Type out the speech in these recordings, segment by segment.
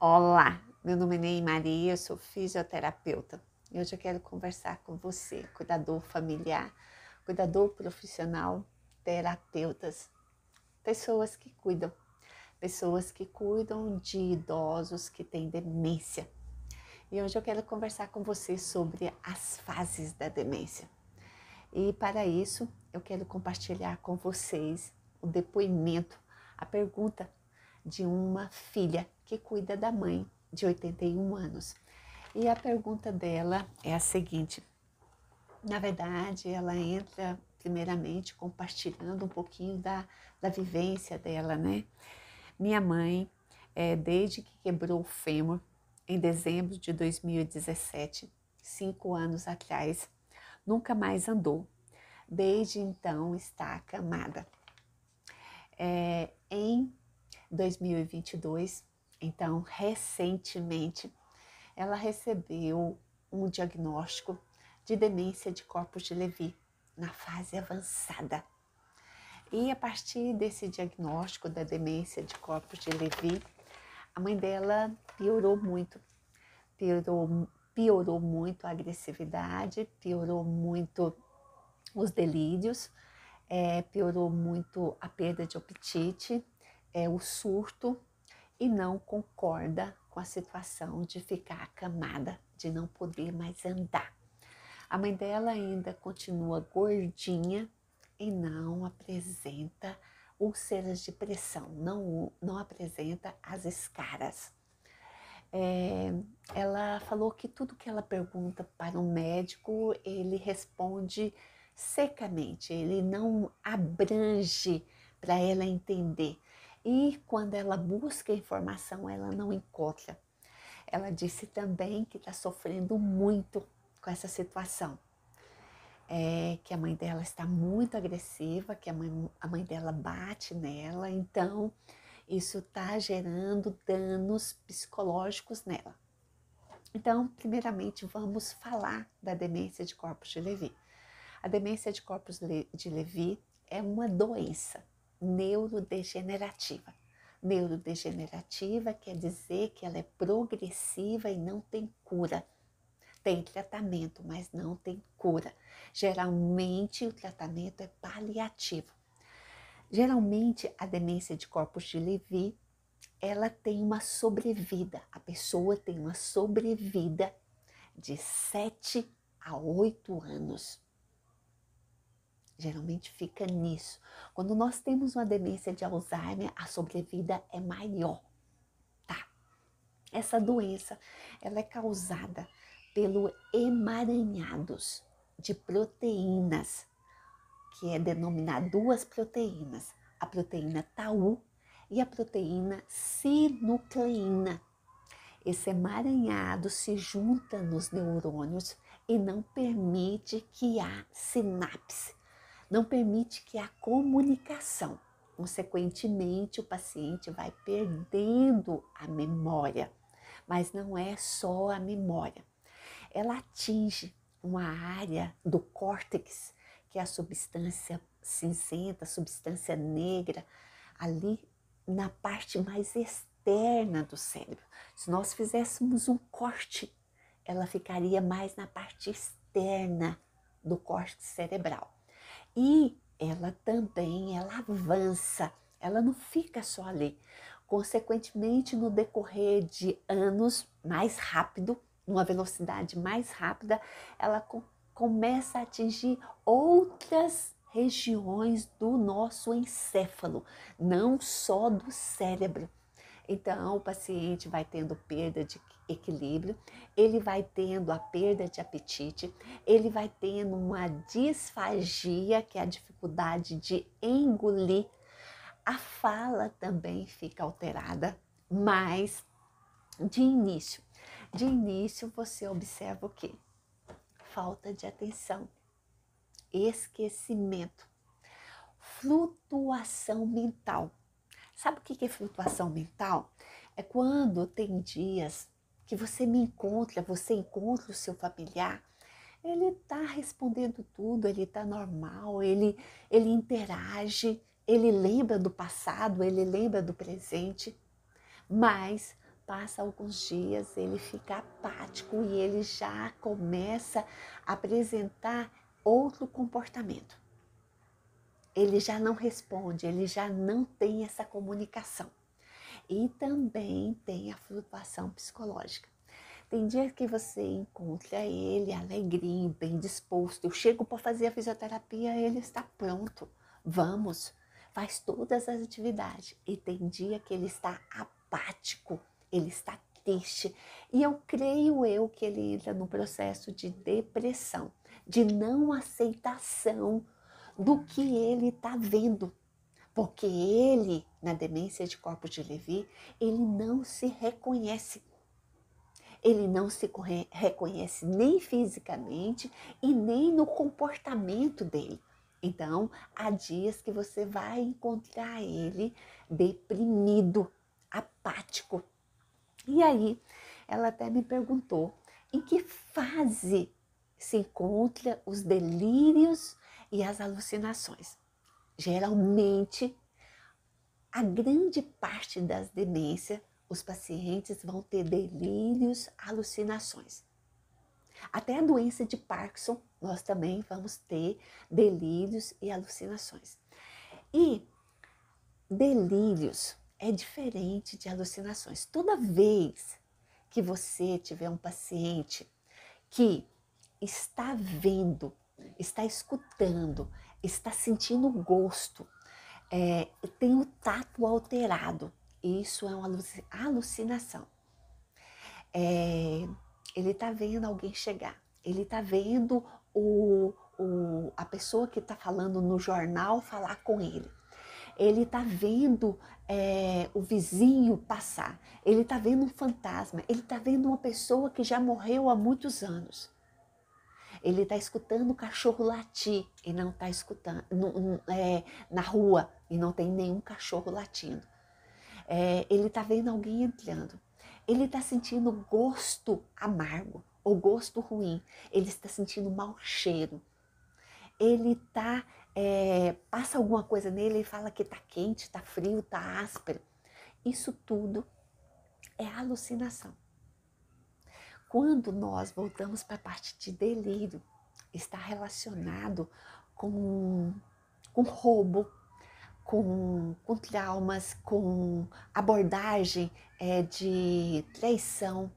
Olá, meu nome é Ney Maria, eu sou fisioterapeuta e hoje eu quero conversar com você, cuidador familiar, cuidador profissional, terapeutas, pessoas que cuidam de idosos que têm demência. E hoje eu quero conversar com você sobre as fases da demência. E para isso, eu quero compartilhar com vocês o depoimento, a pergunta de uma filha que cuida da mãe de 81 anos. E a pergunta dela é a seguinte: na verdade, ela entra primeiramente compartilhando um pouquinho da vivência dela, né? Minha mãe, desde que quebrou o fêmur, em dezembro de 2017, 5 anos atrás, nunca mais andou. Desde então está acamada. Em 2022, então recentemente, ela recebeu um diagnóstico de demência de corpos de Lewy na fase avançada. E a partir desse diagnóstico da demência de corpos de Lewy, a mãe dela piorou muito. Piorou muito a agressividade, piorou muito os delírios, piorou muito a perda de apetite, o surto, e não concorda com a situação de ficar acamada, de não poder mais andar. A mãe dela ainda continua gordinha e não apresenta úlceras de pressão, não apresenta as escaras. Ela falou que tudo que ela pergunta para um médico, ele responde secamente, ele não abrange para ela entender. E quando ela busca informação, ela não encontra. Ela disse também que está sofrendo muito com essa situação. Que a mãe dela está muito agressiva, que a mãe dela bate nela, então isso está gerando danos psicológicos nela. Então, primeiramente, vamos falar da demência de corpos de Lewy. A demência de corpos de Lewy é uma doença neurodegenerativa. Neurodegenerativa quer dizer que ela é progressiva e não tem cura. Tem tratamento, mas não tem cura. Geralmente, o tratamento é paliativo. Geralmente, a demência de corpos de Lewy, ela tem uma sobrevida. A pessoa tem uma sobrevida de 7 a 8 anos. Geralmente fica nisso. Quando nós temos uma demência de Alzheimer, a sobrevida é maior, tá? Essa doença, ela é causada pelo emaranhados de proteínas, que é denominada duas proteínas, a proteína tau e a proteína sinucleína. Esse emaranhado se junta nos neurônios e não permite que há sinapse, não permite que há comunicação. Consequentemente, o paciente vai perdendo a memória, mas não é só a memória. Ela atinge uma área do córtex, que é a substância cinzenta, a substância negra, ali na parte mais externa do cérebro. Se nós fizéssemos um corte, ela ficaria mais na parte externa do córtex cerebral. E ela também, ela avança, ela não fica só ali. Consequentemente, no decorrer de anos, mais rápido, numa velocidade mais rápida, ela começa a atingir outras regiões do nosso encéfalo, não só do cérebro. Então, o paciente vai tendo perda de equilíbrio, ele vai tendo a perda de apetite, ele vai tendo uma disfagia, que é a dificuldade de engolir. A fala também fica alterada, mas de início você observa o quê? Falta de atenção, esquecimento, flutuação mental. Sabe o que é flutuação mental? É quando tem dias que você encontra o seu familiar, ele está respondendo tudo, ele está normal, ele interage, ele lembra do passado, ele lembra do presente, mas passa alguns dias, ele fica apático e ele já começa a apresentar outro comportamento. Ele já não responde, ele já não tem essa comunicação. E também tem a flutuação psicológica. Tem dias que você encontra ele alegrinho, bem disposto. Eu chego para fazer a fisioterapia, ele está pronto. Vamos, faz todas as atividades. E tem dia que ele está apático, ele está triste. E eu creio que ele entra no processo de depressão, de não aceitação do que ele está vendo. Porque ele, na demência de corpos de Levi, ele não se reconhece. Ele não se reconhece nem fisicamente e nem no comportamento dele. Então, há dias que você vai encontrar ele deprimido, apático. E aí, ela até me perguntou em que fase se encontra os delírios e as alucinações. Geralmente, a grande parte das demências, os pacientes vão ter delírios, alucinações. Até a doença de Parkinson, nós também vamos ter delírios e alucinações. E delírios é diferente de alucinações. Toda vez que você tiver um paciente que está vendo, está escutando, está sentindo gosto, tem o tato alterado, isso é uma alucinação. Ele está vendo alguém chegar, ele está vendo a pessoa que está falando no jornal falar com ele. Ele está vendo o vizinho passar, ele está vendo um fantasma, ele está vendo uma pessoa que já morreu há muitos anos. Ele está escutando o cachorro latir e não está escutando na rua e não tem nenhum cachorro latindo. Ele está vendo alguém entrando. Ele está sentindo gosto amargo ou gosto ruim. Ele está sentindo mau cheiro. Ele passa alguma coisa nele e fala que está quente, está frio, está áspero. Isso tudo é alucinação. Quando nós voltamos para a parte de delírio, está relacionado com roubo, com traumas, com abordagem de traição,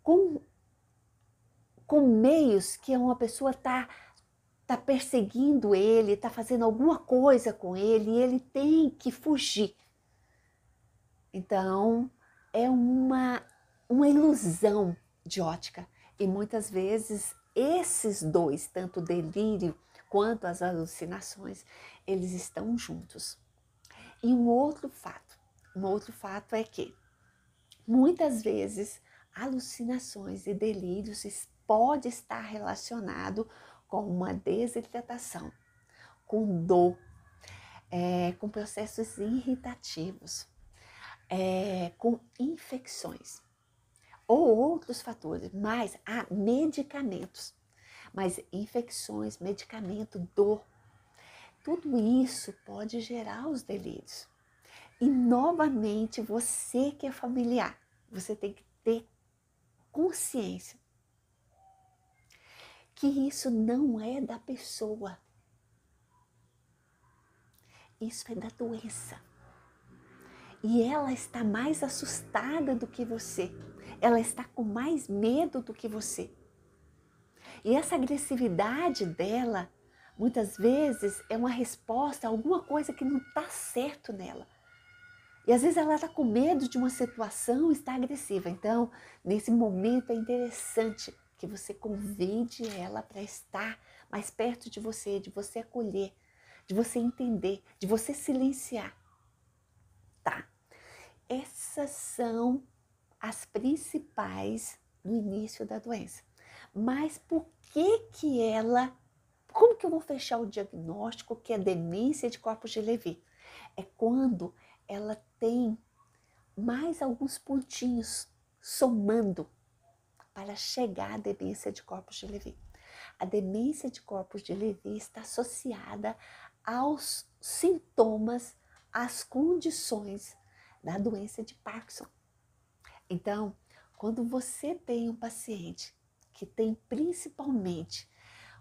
com meios que uma pessoa está perseguindo ele, está fazendo alguma coisa com ele e ele tem que fugir. Então, é uma ilusão de ótica. E muitas vezes esses dois, tanto o delírio quanto as alucinações, eles estão juntos. E um outro fato é que muitas vezes alucinações e delírios pode estar relacionado com uma desidratação, com dor, com processos irritativos, com infecções ou outros fatores, mas há medicamentos, mas infecções, medicamento, dor, tudo isso pode gerar os delírios. E novamente, você que é familiar, você tem que ter consciência que isso não é da pessoa, isso é da doença. E ela está mais assustada do que você. Ela está com mais medo do que você. E essa agressividade dela, muitas vezes, é uma resposta a alguma coisa que não está certo nela. E às vezes ela está com medo de uma situação e está agressiva. Então, nesse momento é interessante que você convide ela para estar mais perto de você acolher, de você entender, de você silenciar. Tá? Essas são as principais no início da doença. Mas por que ela... Como que eu vou fechar o diagnóstico que é demência de corpos de Levi? É quando ela tem mais alguns pontinhos somando para chegar à demência de corpos de Levi. A demência de corpos de Levi está associada aos sintomas, às condições da doença de Parkinson. Então, quando você tem um paciente que tem principalmente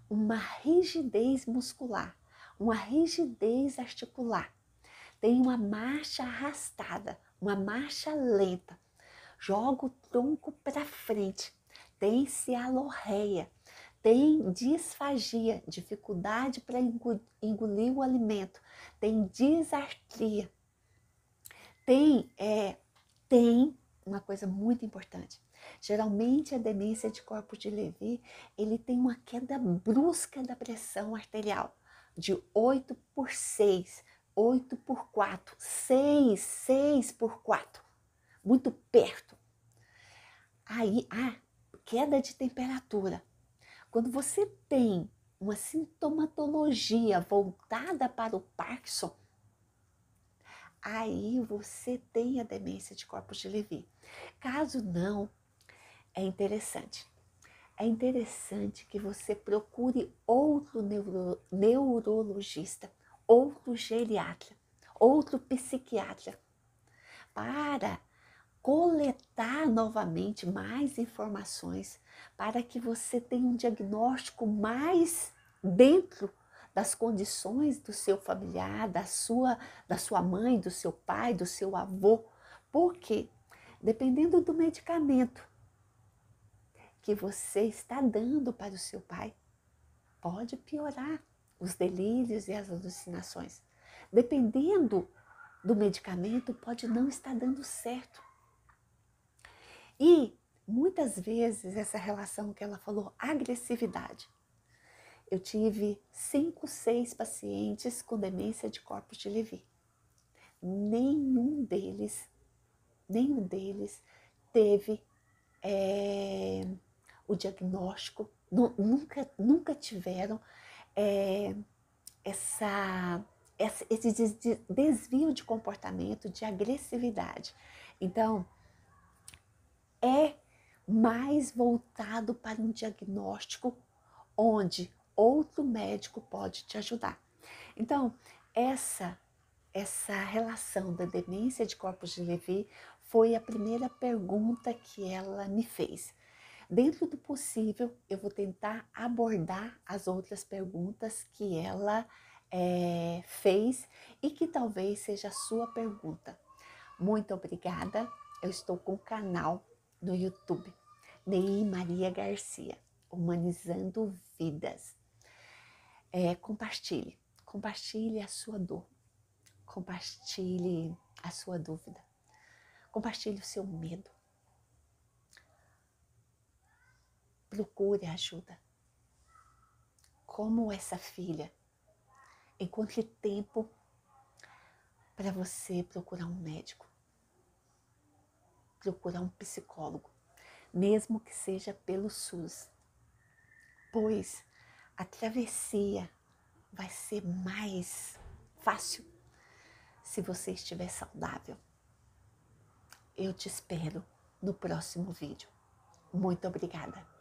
uma rigidez muscular, uma rigidez articular, tem uma marcha arrastada, uma marcha lenta, joga o tronco para frente, tem cialorreia, tem disfagia, dificuldade para engolir o alimento, tem disartria, tem uma coisa muito importante. Geralmente a demência de corpos de Levy, ele tem uma queda brusca da pressão arterial, de 8 por 6, 8 por 4, 6 por 4, muito perto. Aí a queda de temperatura. Quando você tem uma sintomatologia voltada para o Parkinson, aí você tem a demência de corpos de Levy. Caso não, é interessante. É interessante que você procure outro neurologista, outro geriatra, outro psiquiatra, para coletar novamente mais informações, para que você tenha um diagnóstico mais dentro das condições do seu familiar, da sua mãe, do seu pai, do seu avô. Porque, dependendo do medicamento que você está dando para o seu pai, pode piorar os delírios e as alucinações. Dependendo do medicamento, pode não estar dando certo. E muitas vezes essa relação que ela falou, agressividade. Eu tive 5, 6 pacientes com demência de corpos de Levy. Nenhum deles teve o diagnóstico, nunca tiveram esse desvio de comportamento, de agressividade. Então, é mais voltado para um diagnóstico onde outro médico pode te ajudar. Então, essa relação da demência de corpos de Levy foi a primeira pergunta que ela me fez. Dentro do possível, eu vou tentar abordar as outras perguntas que ela fez e que talvez seja a sua pergunta. Muito obrigada. Eu estou com o canal no YouTube, Ney Maria Garcia, Humanizando Vidas. Compartilhe a sua dor, compartilhe a sua dúvida, compartilhe o seu medo. Procure ajuda. Como essa filha, encontre tempo para você procurar um médico, procurar um psicólogo, mesmo que seja pelo SUS, pois a travessia vai ser mais fácil se você estiver saudável. Eu te espero no próximo vídeo. Muito obrigada.